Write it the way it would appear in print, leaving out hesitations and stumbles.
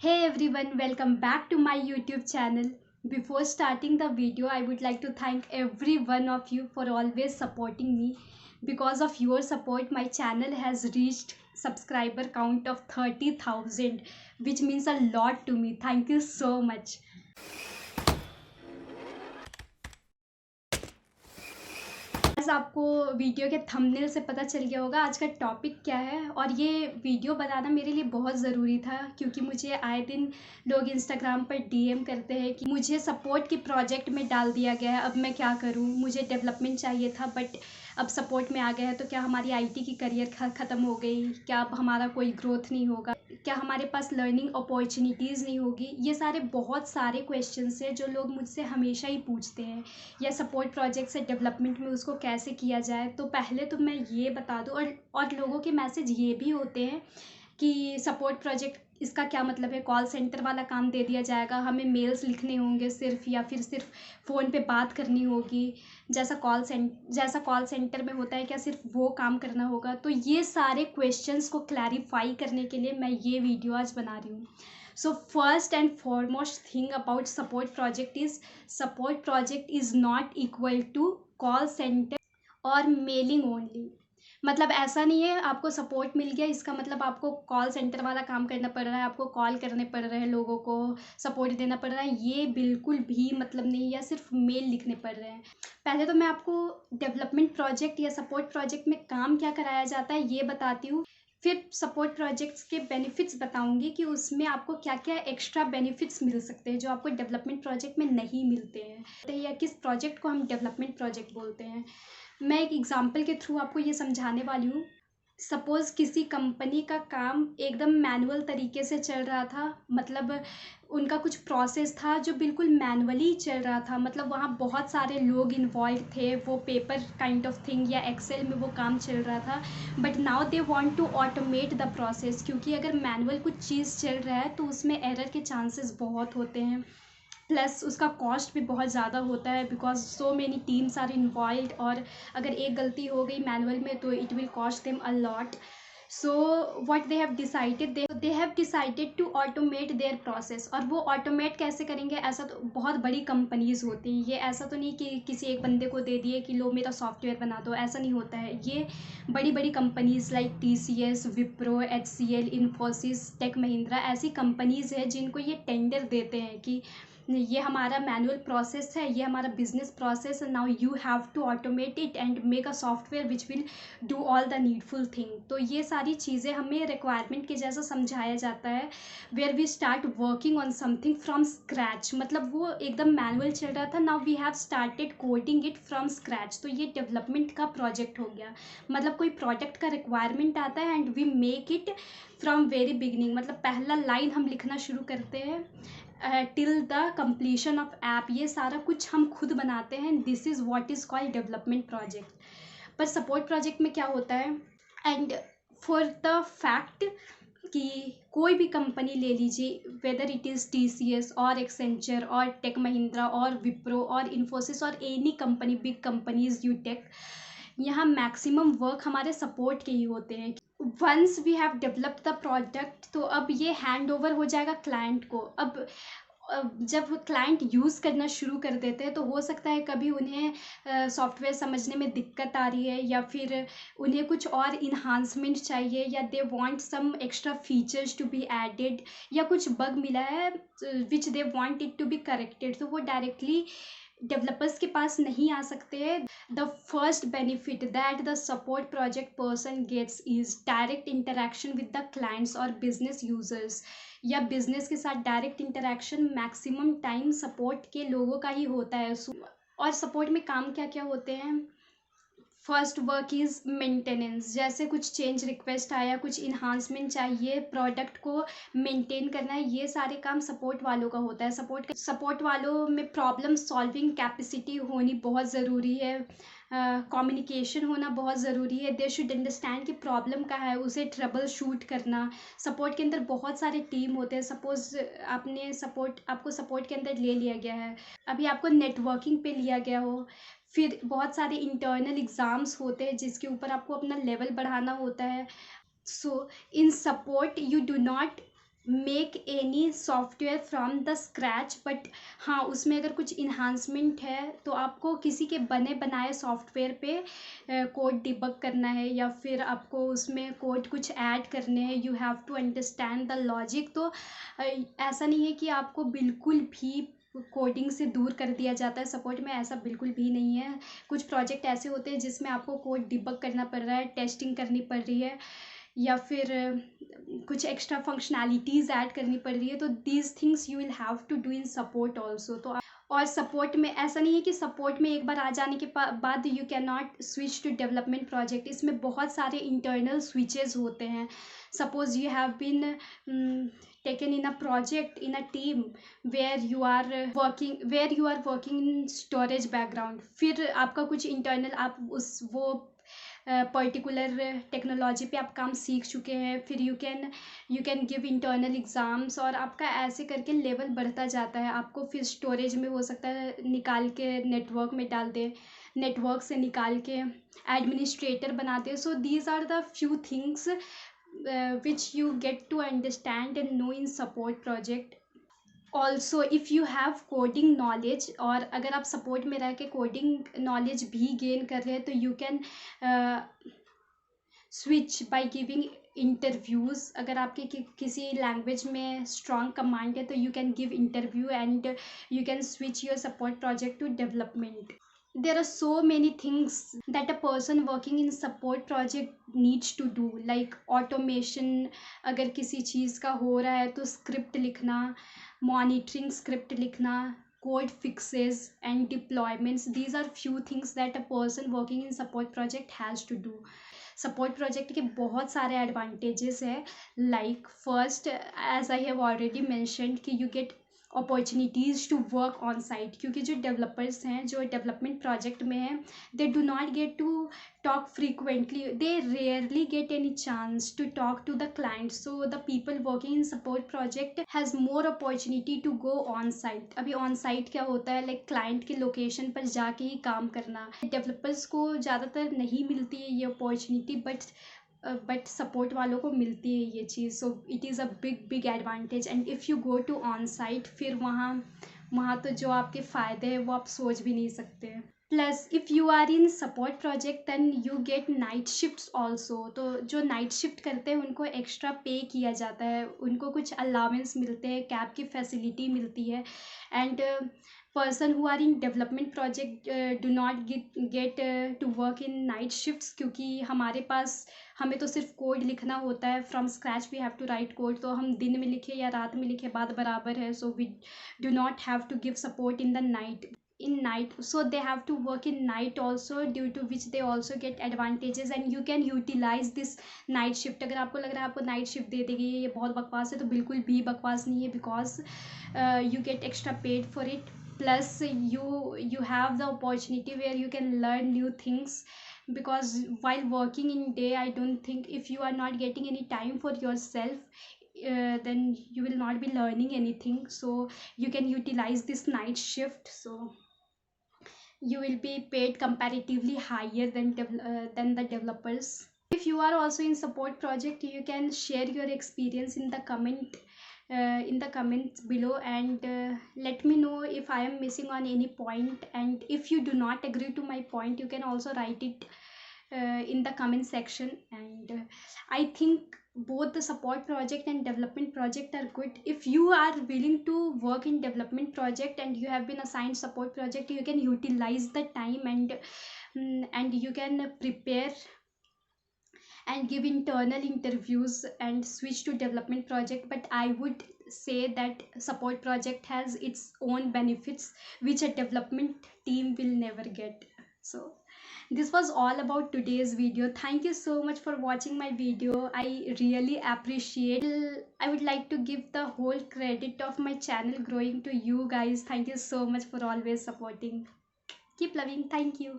Hey everyone, welcome back to my YouTube channel. Before starting the video, I would like to thank every one of you for always supporting me. Because of your support, my channel has reached subscriber count of 30,000, which means a lot to me. Thank you so much. आज आपको video के thumbnail से पता चल गया होगा आज का टॉपिक क्या है। और ये वीडियो बनाना मेरे लिए बहुत ज़रूरी था क्योंकि मुझे आए दिन लोग इंस्टाग्राम पर डीएम करते हैं कि मुझे सपोर्ट के प्रोजेक्ट में डाल दिया गया है, अब मैं क्या करूं। मुझे डेवलपमेंट चाहिए था बट अब सपोर्ट में आ गया है, तो क्या हमारी आईटी की करियर ख़त्म हो गई? क्या अब हमारा कोई ग्रोथ नहीं होगा? क्या हमारे पास लर्निंग अपॉर्चुनिटीज़ नहीं होगी? ये सारे बहुत सारे क्वेश्चंस हैं जो लोग मुझसे हमेशा ही पूछते हैं। या सपोर्ट प्रोजेक्ट से डेवलपमेंट में उसको कैसे किया जाए। तो पहले तो मैं ये बता दूँ, और लोगों के मैसेज ये भी होते हैं कि सपोर्ट प्रोजेक्ट इसका क्या मतलब है, कॉल सेंटर वाला काम दे दिया जाएगा, हमें मेल्स लिखने होंगे सिर्फ, या फिर सिर्फ फ़ोन पे बात करनी होगी जैसा कॉल सेंटर में होता है, क्या सिर्फ वो काम करना होगा? तो ये सारे क्वेश्चंस को क्लैरिफाई करने के लिए मैं ये वीडियो आज बना रही हूँ। So first and foremost thing about support project is not equal to call center और मेलिंग ओनली। मतलब ऐसा नहीं है आपको सपोर्ट मिल गया इसका मतलब आपको कॉल सेंटर वाला काम करना पड़ रहा है, आपको कॉल करने पड़ रहे हैं, लोगों को सपोर्ट देना पड़ रहा है, ये बिल्कुल भी मतलब नहीं, या सिर्फ मेल लिखने पड़ रहे हैं। पहले तो मैं आपको डेवलपमेंट प्रोजेक्ट या सपोर्ट प्रोजेक्ट में काम क्या कराया जाता है ये बताती हूँ। फिर सपोर्ट प्रोजेक्ट्स के बेनिफिट्स बताऊंगी कि उसमें आपको क्या क्या एक्स्ट्रा बेनिफिट्स मिल सकते हैं जो आपको डेवलपमेंट प्रोजेक्ट में नहीं मिलते हैं, या किस प्रोजेक्ट को हम डेवलपमेंट प्रोजेक्ट बोलते हैं। मैं एक एग्जांपल के थ्रू आपको ये समझाने वाली हूँ। सपोज़ किसी कंपनी का काम एकदम मैनुअल तरीके से चल रहा था, मतलब उनका कुछ प्रोसेस था जो बिल्कुल मैनुअली चल रहा था, मतलब वहाँ बहुत सारे लोग इन्वॉल्व थे, वो पेपर काइंड ऑफ थिंग या एक्सेल में वो काम चल रहा था। But now they want to automate the process, क्योंकि अगर मैनुअल कुछ चीज़ चल रहा है तो उसमें एरर के चांसेस बहुत होते हैं, प्लस उसका कॉस्ट भी बहुत ज़्यादा होता है because so many teams are involve, और अगर एक गलती हो गई मैनुअल में तो it will cost them a lot. So what they have decided to automate their process. और वो ऑटोमेट कैसे करेंगे? ऐसा तो बहुत बड़ी कंपनीज होती हैं, ये ऐसा तो नहीं कि किसी एक बंदे को दे दिए कि लो मेरा सॉफ्टवेयर बना दो, ऐसा नहीं होता है। ये बड़ी बड़ी companies like TCS, Wipro, HCL, Infosys, Tech Mahindra, ऐसी कंपनीज है जिनको ये टेंडर देते हैं कि ये हमारा मैनुअल प्रोसेस है, ये हमारा बिजनेस प्रोसेस है, now you have to automate it and make a software which will do all the needful thing. तो ये सारी चीज़ें हमें रिक्वायरमेंट के जैसा समझाया जाता है, where we start working on something from scratch. मतलब वो एकदम मैनुअल चल रहा था, now we have started coding it from scratch. तो ये डेवलपमेंट का प्रोजेक्ट हो गया। मतलब कोई प्रोडक्ट का रिक्वायरमेंट आता है and we make it from very beginning, मतलब पहला लाइन हम लिखना शुरू करते हैं till the completion of app, ये सारा कुछ हम खुद बनाते हैं। This is what is called development project. पर सपोर्ट प्रोजेक्ट में क्या होता है, एंड फॉर द फैक्ट कि कोई भी कंपनी ले लीजिए, वेदर इट इज़ TCS और एक्सेंचर और टेक महिंद्रा और विप्रो और इन्फोसिस और एनी कंपनी, बिग कंपनीज, यूटेक, यहाँ मैक्सिमम वर्क हमारे सपोर्ट के ही होते हैं। Once we have developed the product तो अब ये हैंड ओवर हो जाएगा क्लाइंट को। अब जब क्लाइंट यूज़ करना शुरू कर देते हैं तो हो सकता है कभी उन्हें सॉफ्टवेयर समझने में दिक्कत आ रही है, या फिर उन्हें कुछ और इन्हांसमेंट चाहिए, या they want some extra features to be added, या कुछ बग मिला है which they want it to be corrected, तो वो डायरेक्टली डेवलपर्स के पास नहीं आ सकते हैं। The first benefit that the support project person gets is direct interaction with the clients और बिजनेस यूजर्स, या बिजनेस के साथ direct interaction maximum time support के लोगों का ही होता है। और सपोर्ट में काम क्या क्या होते हैं? फर्स्ट वर्क इज़ मेंटेनेंस, जैसे कुछ चेंज रिक्वेस्ट आया, कुछ इन्हांसमेंट चाहिए, प्रोडक्ट को मेंटेन करना है, ये सारे काम सपोर्ट वालों का होता है। सपोर्ट वालों में प्रॉब्लम सॉल्विंग कैपेसिटी होनी बहुत ज़रूरी है, कम्युनिकेशन होना बहुत ज़रूरी है। दे शुड अंडरस्टैंड कि प्रॉब्लम का है, उसे ट्रबल शूट करना। सपोर्ट के अंदर बहुत सारे टीम होते हैं। सपोज़ आपको सपोर्ट के अंदर ले लिया गया है, अभी आपको नेटवर्किंग पे लिया गया हो, फिर बहुत सारे इंटरनल एग्ज़ाम्स होते हैं जिसके ऊपर आपको अपना लेवल बढ़ाना होता है। So in support you do not make any software from the scratch, but हाँ उसमें अगर कुछ इन्हांसमेंट है तो आपको किसी के बने बनाए सॉफ्टवेयर पे कोड डिबग करना है, या फिर आपको उसमें कोड कुछ ऐड करने हैं, you have to understand the logic. तो ऐसा नहीं है कि आपको बिल्कुल भी कोडिंग से दूर कर दिया जाता है सपोर्ट में, ऐसा बिल्कुल भी नहीं है। कुछ प्रोजेक्ट ऐसे होते हैं जिसमें आपको कोड डिबग करना पड़ रहा है, टेस्टिंग करनी पड़ रही है, या फिर कुछ एक्स्ट्रा फंक्शनैलिटीज़ ऐड करनी पड़ रही है, तो these things you will have to do in support also. तो और सपोर्ट में ऐसा नहीं है कि सपोर्ट में एक बार आ जाने के बाद you can not switch to development project. इसमें बहुत सारे इंटरनल स्विचेस होते हैं। Suppose you have been taken in a project in a team where you are working in storage background, फिर आपका कुछ इंटरनल आप उस वो पर्टिकुलर टेक्नोलॉजी पे आप काम सीख चुके हैं, फिर you can give internal exams, और आपका ऐसे करके लेवल बढ़ता जाता है। आपको फिर स्टोरेज में हो सकता है निकाल के नेटवर्क में डाल दें, नेटवर्क से निकाल के एडमिनिस्ट्रेटर बनाते हैं। So these are the few things which you get to understand and know in support project. Also if you have coding knowledge, और अगर आप सपोर्ट में रह के कोडिंग नॉलेज भी गेन कर रहे हैं, तो you can switch by giving interviews. अगर आपके किसी लैंग्वेज में स्ट्रॉन्ग कमांड है तो you can give interview and you can switch your support project to development. There are so many things that a person working in support project needs to do, like automation. अगर किसी चीज़ का हो रहा है तो script लिखना, monitoring script लिखना, code fixes and deployments. These are few things that a person working in support project has to do. Support project के बहुत सारे एडवांटेजेस है, like first as I have already mentioned कि you get opportunities to work on site, क्योंकि जो developers हैं जो development project में हैं, they do not get to talk frequently, they rarely get any chance to talk to the client. So the people working in support project has more opportunity to go on site. अभी on site क्या होता है, like client के location पर जाके ही काम करना। developers को ज़्यादातर नहीं मिलती है ये opportunity, बट सपोर्ट वालों को मिलती है ये चीज़। So it is a big advantage. And if you go to on site, फिर वहाँ तो जो आपके फ़ायदे हैं वो आप सोच भी नहीं सकते। Plus if you are in support project then you get night shifts also. तो जो नाइट शिफ्ट करते हैं उनको एक्स्ट्रा पे किया जाता है, उनको कुछ अलाउंस मिलते हैं, कैब की फैसिलिटी मिलती है। And person who are in development project do not get to work in night shifts, क्योंकि हमें तो सिर्फ कोड लिखना होता है, from scratch we have to write code. तो हम दिन में लिखे या रात में लिखे बात बराबर है। So we do not have to give support in the night, so they have to work in night also, due to which they also get advantages and you can utilize this night shift. अगर आपको लग रहा है आपको night shift दे देगी ये बहुत बकवास है, तो बिल्कुल भी बकवास नहीं है, because you get extra paid for it. Plus you have the opportunity where you can learn new things, because while working in day, I don't think, if you are not getting any time for yourself, then you will not be learning anything. So you can utilize this night shift, so you will be paid comparatively higher than the developers. If you are also in support project, you can share your experience in the comments below, and let me know if I am missing on any point. And if you do not agree to my point, you can also write it in the comment section. And I think both the support project and development project are good. If you are willing to work in development project and you have been assigned support project, you can utilize the time and you can prepare and give internal interviews and switch to development project. But I would say that support project has its own benefits which a development team will never get. So this was all about today's video. Thank you so much for watching my video. I really appreciate. I would like to give the whole credit of my channel growing to you guys. Thank you so much for always supporting. Keep loving. Thank you.